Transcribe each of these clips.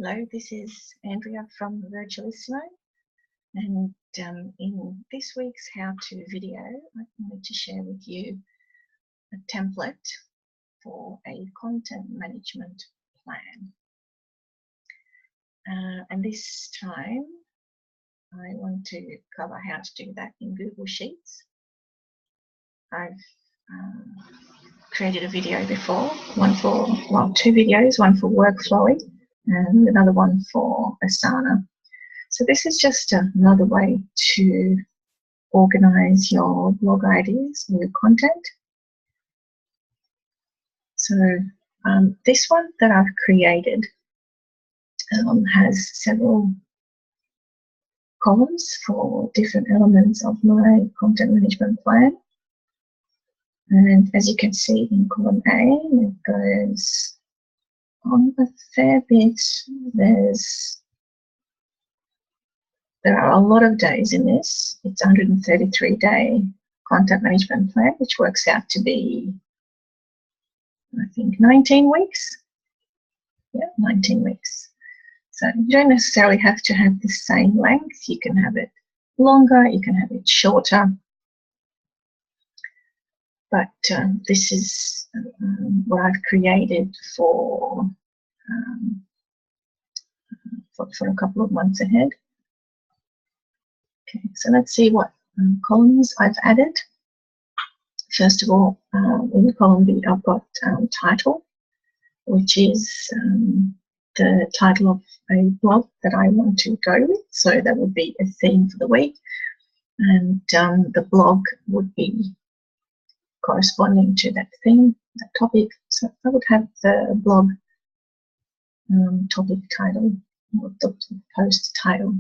Hello, this is Andrea from Virtualissimo, and in this week's how-to video, I wanted to share with you a template for a content management plan. And this time, I want to cover how to do that in Google Sheets. I've created a video before, two videos, one for workflowing and another one for Asana. So this is just another way to organize your blog ideas and your content. So this one that I've created has several columns for different elements of my content management plan. And as you can see in column A, it goes on a fair bit. There are a lot of days in this. It's a 133-day content management plan, which works out to be, I think, 19 weeks. Yeah, 19 weeks. So you don't necessarily have to have the same length. You can have it longer, you can have it shorter. But this is what I've created for a couple of months ahead. Okay, so let's see what columns I've added. First of all, in the column B, I've got title, which is the title of a blog that I want to go with. So that would be a theme for the week, and the blog would be corresponding to that theme, that topic. So I would have the blog topic title or the post title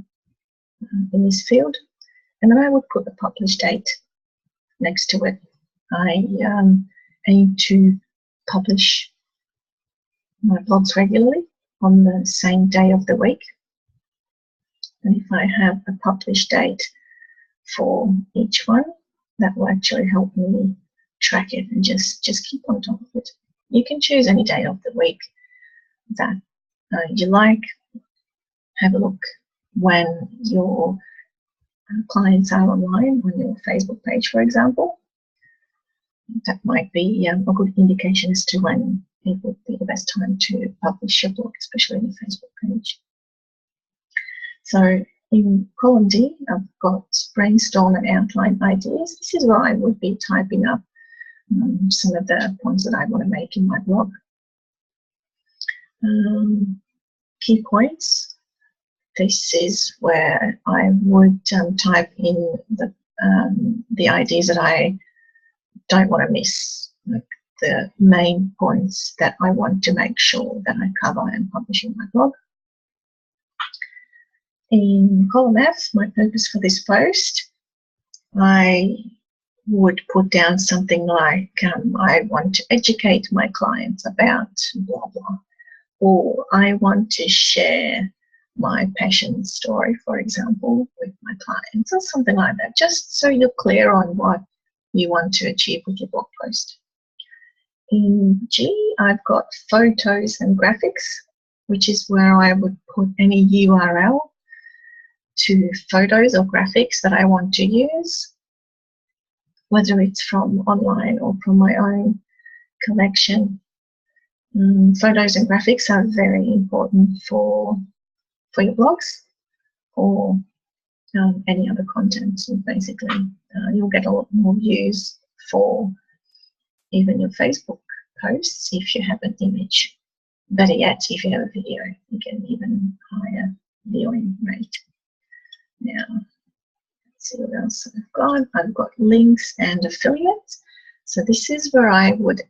in this field, and then I would put the publish date next to it. I aim to publish my blogs regularly on the same day of the week, and if I have a publish date for each one, that will actually help me track it and just keep on top of it. You can choose any day of the week that you like. Have a look when your clients are online on your Facebook page, for example. That might be a good indication as to when it would be the best time to publish your blog, especially on your Facebook page. So in column D, I've got brainstorm and outline ideas. This is where I would be typing up some of the points that I want to make in my blog. Key points. This is where I would type in the ideas that I don't want to miss, like the main points that I want to make sure that I cover and publish in my blog. In column F, my purpose for this post, I would put down something like I want to educate my clients about blah blah, or I want to share my passion story, for example, with my clients, or something like that, just so you're clear on what you want to achieve with your blog post. In G, I've got photos and graphics, which is where I would put any URL to photos or graphics that I want to use, whether it's from online or from my own collection. Photos and graphics are very important for your blogs or any other content. So basically, you'll get a lot more views for even your Facebook posts if you have an image. Better yet, if you have a video, you get even higher viewing rate. Now, let's see what else I've got. I've got links and affiliates. So this is where I would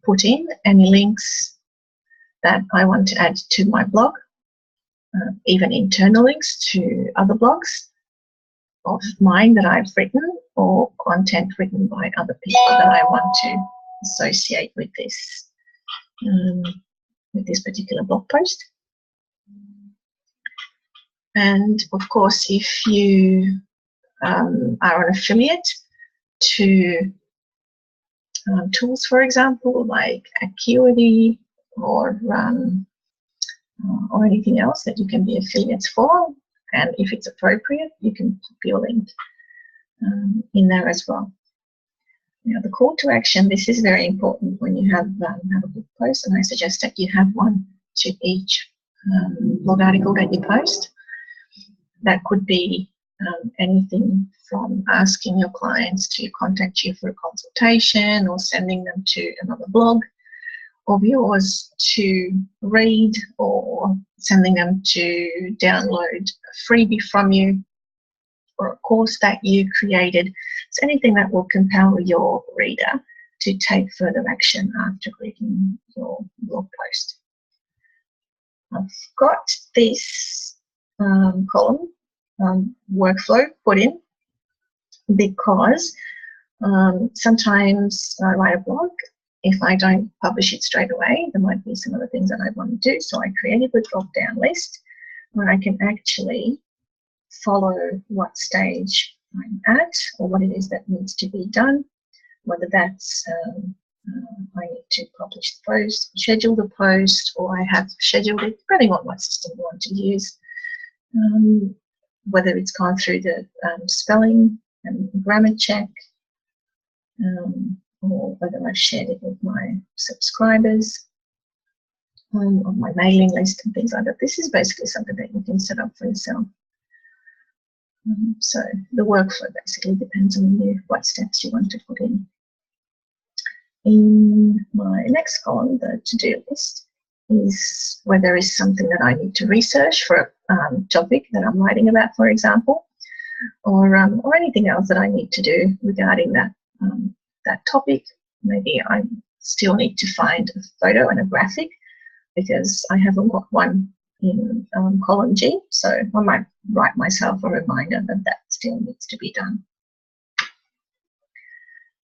put in any links that I want to add to my blog, even internal links to other blogs of mine that I've written, or content written by other people that I want to associate with this particular blog post. And of course, if you are an affiliate to tools, for example, like Acuity or or anything else that you can be affiliates for. And if it's appropriate, you can put your link in there as well. Now, the call to action, this is very important when you have a blog post, and I suggest that you have one to each blog article that you post. That could be anything from asking your clients to contact you for a consultation, or sending them to another blog of yours to read, or sending them to download a freebie from you, or a course that you created. It's anything that will compel your reader to take further action after reading your blog post. I've got this column workflow put in because sometimes I write a blog. If I don't publish it straight away, there might be some other things that I want to do. So I created a drop-down list where I can actually follow what stage I'm at, or what it is that needs to be done, whether that's I need to publish the post, schedule the post, or I have scheduled it, depending on what system you want to use, whether it's gone through the spelling and grammar check, or whether I've shared it with my subscribers on my mailing list and things like that. This is basically something that you can set up for yourself. So the workflow basically depends on you, what steps you want to put in. In my next column, the to-do list, is where there is something that I need to research for a topic that I'm writing about, for example, or anything else that I need to do regarding that that topic. Maybe I still need to find a photo and a graphic because I haven't got one in column G, so I might write myself a reminder that that still needs to be done.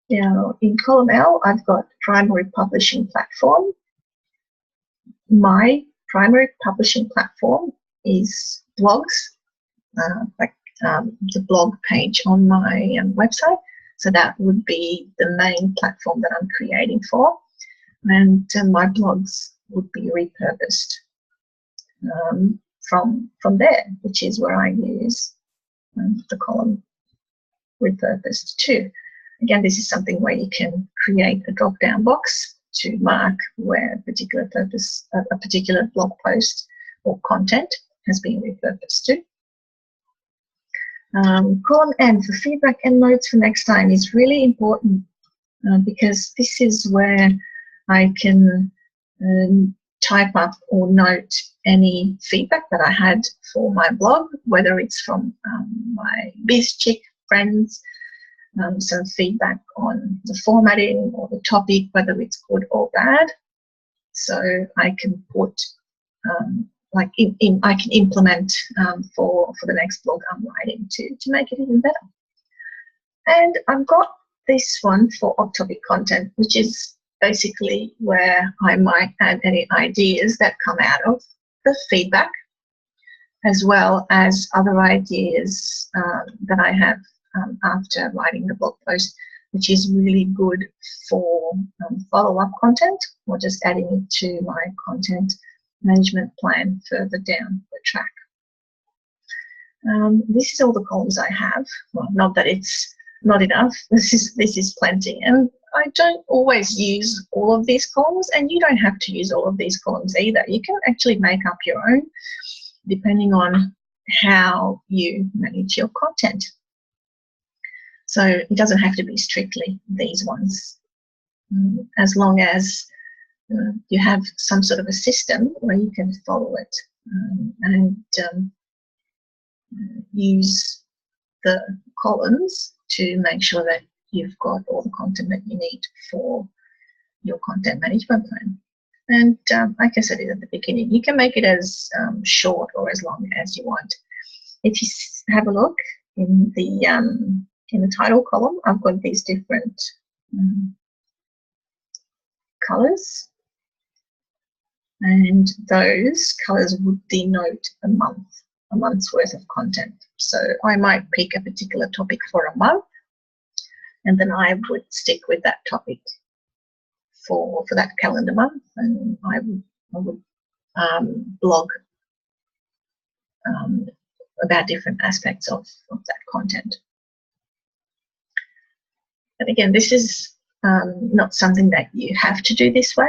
Now, in column L, I've got primary publishing platform. My primary publishing platform is blogs, like the blog page on my website. So that would be the main platform that I'm creating for, and my blogs would be repurposed from there, which is where I use the column repurposed to. Again, this is something where you can create a drop-down box to mark where a particular blog post or content has been repurposed to. Column N for feedback and notes for next time is really important because this is where I can type up or note any feedback that I had for my blog, whether it's from my BizChick friends, some feedback on the formatting or the topic, whether it's good or bad. So I can put I can implement for the next blog I'm writing to make it even better. And I've got this one for off-topic content, which is basically where I might add any ideas that come out of the feedback, as well as other ideas that I have after writing the blog post, which is really good for follow-up content, or just adding it to my content management plan further down the track. This is all the columns I have. Well, not that it's not enough. This is plenty, and I don't always use all of these columns, and you don't have to use all of these columns either. You can actually make up your own depending on how you manage your content. So it doesn't have to be strictly these ones, as long as you have some sort of a system where you can follow it and use the columns to make sure that you've got all the content that you need for your content management plan. And like I said at the beginning, you can make it as short or as long as you want. If you have a look in the title column, I've got these different colors, and those colors would denote a month's worth of content. So I might pick a particular topic for a month, and then I would stick with that topic for that calendar month, and I would blog about different aspects of that content. But again, this is not something that you have to do this way.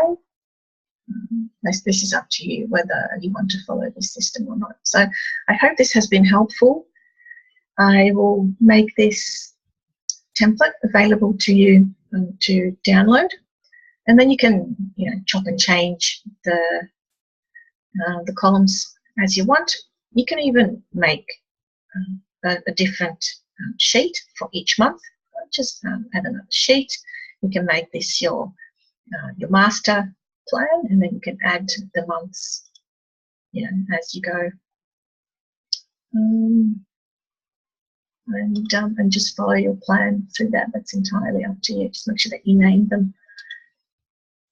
This is up to you whether you want to follow this system or not. So I hope this has been helpful. I will make this template available to you to download, and then you can chop and change the columns as you want. You can even make a different sheet for each month. Just add another sheet. You can make this your master plan, and then you can add the months as you go, and just follow your plan through that. That's entirely up to you. Just make sure that you name them,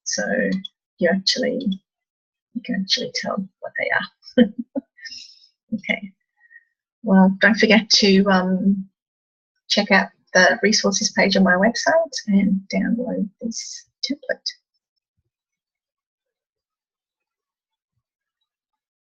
so you can actually tell what they are. Okay. Well, don't forget to check out the resources page on my website and download this template.